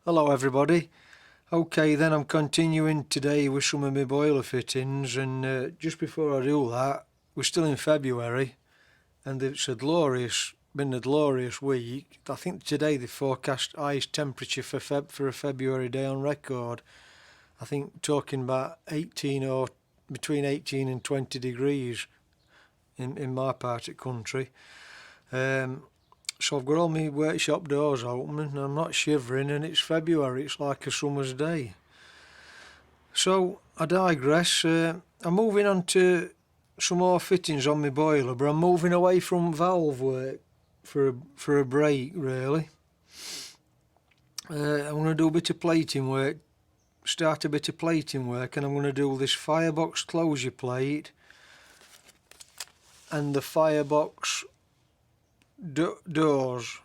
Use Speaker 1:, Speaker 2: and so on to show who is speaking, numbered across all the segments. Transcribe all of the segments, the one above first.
Speaker 1: Hello everybody. Okay then, I'm continuing today with some of my boiler fittings, and just before I do that, we're still in February and it's been a glorious week. I think today they forecast highest temperature for a February day on record. I think talking about 18 or between 18 and 20 degrees in my part of the country. So I've got all my workshop doors open and I'm not shivering, and it's February, it's like a summer's day. So I digress. I'm moving on to some more fittings on my boiler, but I'm moving away from valve work for a break really. I'm going to do a bit of plating work, start a bit of plating work, and I'm going to do this firebox closure plate and the firebox doors.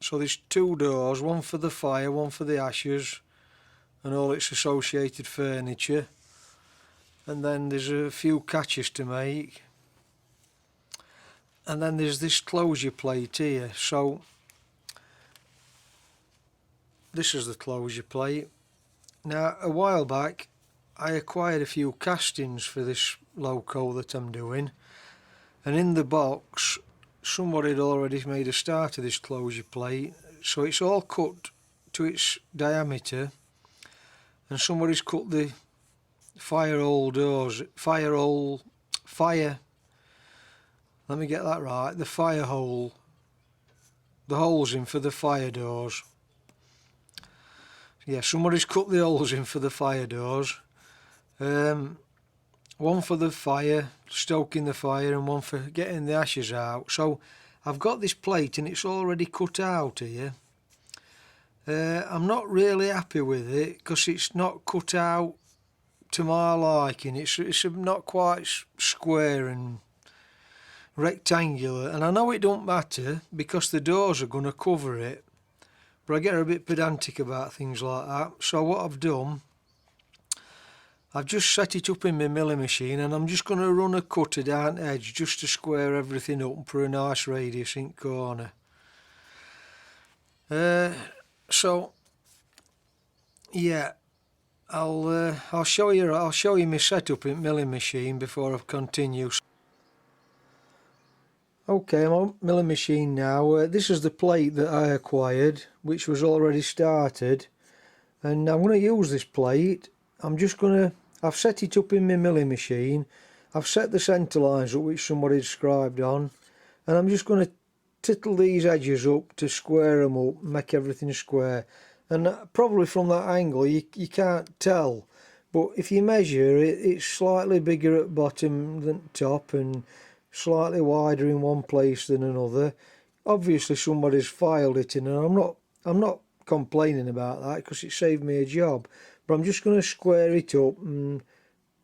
Speaker 1: So there's two doors, one for the fire, one for the ashes and all its associated furniture, and then there's a few catches to make, and then there's this closure plate here. So this is the closure plate. Now a while back I acquired a few castings for this loco that I'm doing, and in the box somebody had already made a start of this closure plate, so it's all cut to its diameter, and somebody's cut the fire hole doors, let me get that right, the fire hole, the holes in for the fire doors. Yeah, somebody's cut the holes in for the fire doors. One for the fire, stoking the fire, and one for getting the ashes out. So I've got this plate and it's already cut out here. I'm not really happy with it because it's not cut out to my liking. It's not quite square and rectangular, and I know it don't matter because the doors are going to cover it, but I get a bit pedantic about things like that. So what I've done, I've just set it up in my milling machine, and I'm just going to run a cutter down the edge just to square everything up and put a nice radius in corner. So yeah, I'll show you my setup in milling machine before I continue. Okay, I'm on milling machine now. This is the plate that I acquired, which was already started, and I'm going to use this plate. I've set it up in my milling machine. I've set the centre lines up, which somebody described on, and I'm just going to tittle these edges up to square them up, make everything square. And probably from that angle you can't tell, but if you measure it, it's slightly bigger at bottom than top and slightly wider in one place than another. Obviously somebody's filed it in, and I'm not complaining about that because it saved me a job, but I'm just going to square it up and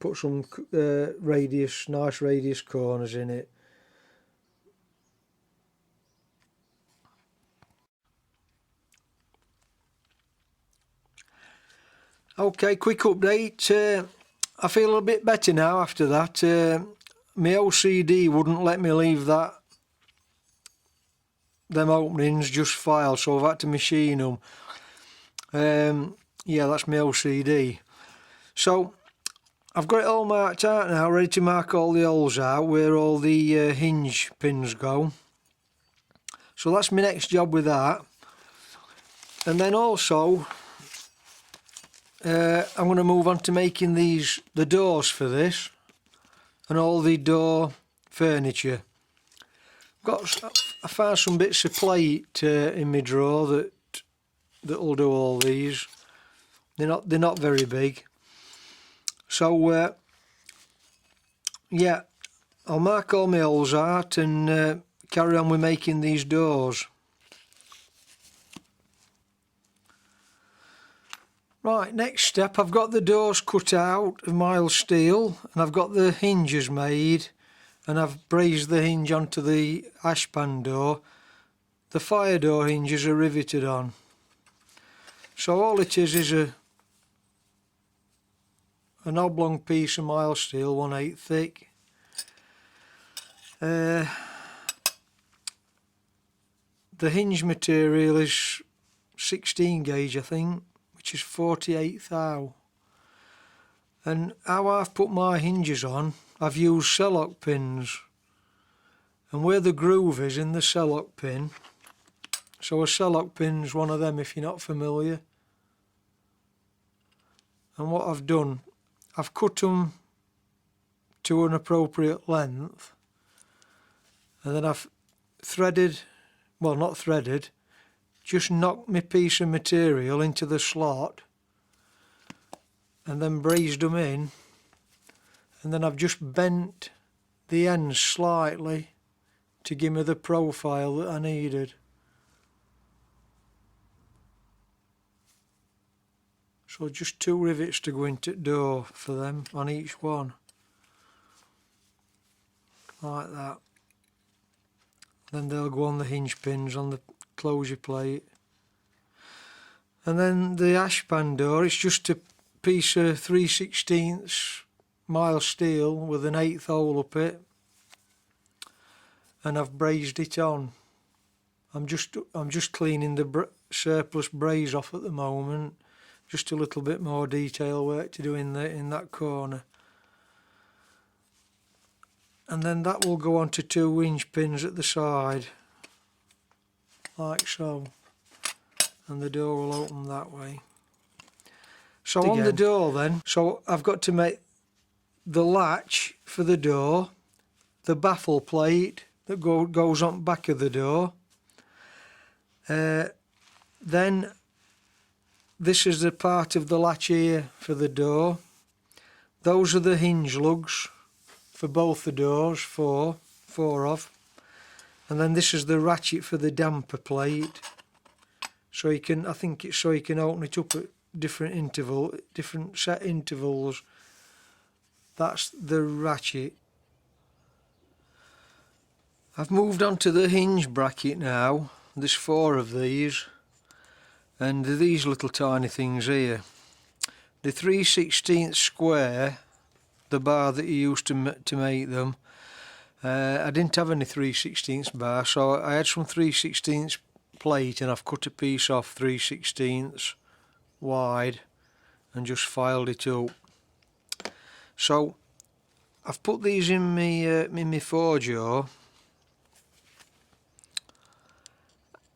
Speaker 1: put some nice radius corners in it. Okay, quick update. I feel a bit better now after that. My OCD wouldn't let me leave them openings just filed, so I've had to machine them. Yeah, that's my OCD. So I've got it all marked out now, ready to mark all the holes out where all the hinge pins go. So that's my next job with that. And then also I'm going to move on to making the doors for this and all the door furniture. I found some bits of plate in my drawer that'll do all these. They're not very big. So yeah, I'll mark all my holes out and carry on with making these doors. Right, next step, I've got the doors cut out of mild steel and I've got the hinges made, and I've brazed the hinge onto the ashpan door. The fire door hinges are riveted on. So all it is an oblong piece of mild steel, 1/8 thick. The hinge material is 16 gauge I think, which is 48 thou. And how I've put my hinges on, I've used sellock pins, and where the groove is in the sellock pin, so a sellock pin's one of them if you're not familiar. And what I've done, I've cut them to an appropriate length, and then I've threaded, well not threaded, just knocked my piece of material into the slot and then brazed them in, and then I've just bent the ends slightly to give me the profile that I needed. So just 2 rivets to go into the door for them on each one, like that. Then they'll go on the hinge pins on the closure plate. And then the ashpan door, it's just a piece of 3/16 mild steel with an 1/8 hole up it, and I've brazed it on. I'm just cleaning the surplus braze off at the moment. Just a little bit more detail work to do in that corner. And then that will go on to 2 hinge pins at the side, like so. And the door will open that way. So on the door then, so I've got to make the latch for the door, the baffle plate that goes on the back of the door. Then this is the part of the latch here for the door. Those are the hinge lugs for both the doors, four of. And then this is the ratchet for the damper plate. So you can, I think it's so you can open it up at different set intervals. That's the ratchet. I've moved on to the hinge bracket now. There's 4 of these, and these little tiny things here. The 3/16 square, the bar that you used to make them, I didn't have any 3/16 bar, so I had some 3/16 plate, and I've cut a piece off 3/16 wide and just filed it up. So I've put these in my forjo,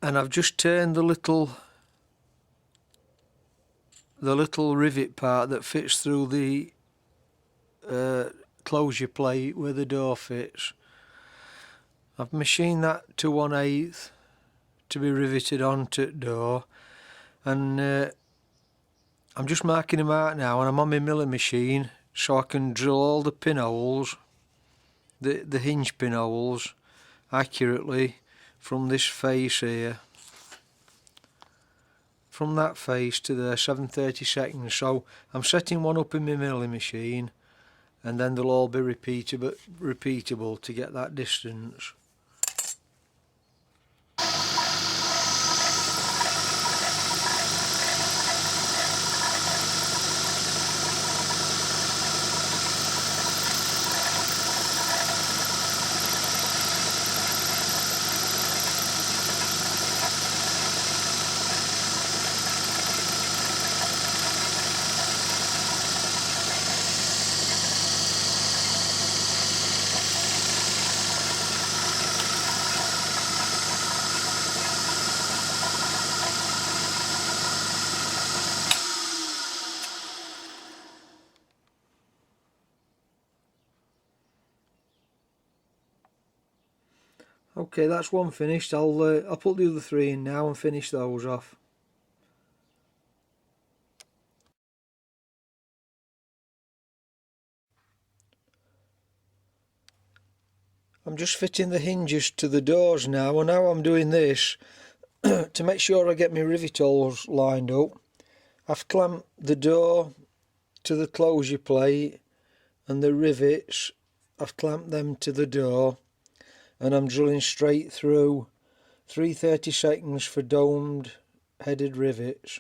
Speaker 1: and I've just turned the little rivet part that fits through the closure plate where the door fits. I've machined that to 1/8 to be riveted onto the door, and I'm just marking them out now, and I'm on my milling machine so I can drill all the pinholes, the hinge pinholes, accurately from this face here, from that face to there, 7/32. So I'm setting one up in my milling machine, and then they'll all be repeatable to get that distance. Okay, that's one finished. I'll put the other 3 in now and finish those off. I'm just fitting the hinges to the doors now, and now I'm doing this to make sure I get my rivet holes lined up. I've clamped the door to the closure plate, and the rivets, I've clamped them to the door, and I'm drilling straight through 3/32 for domed headed rivets.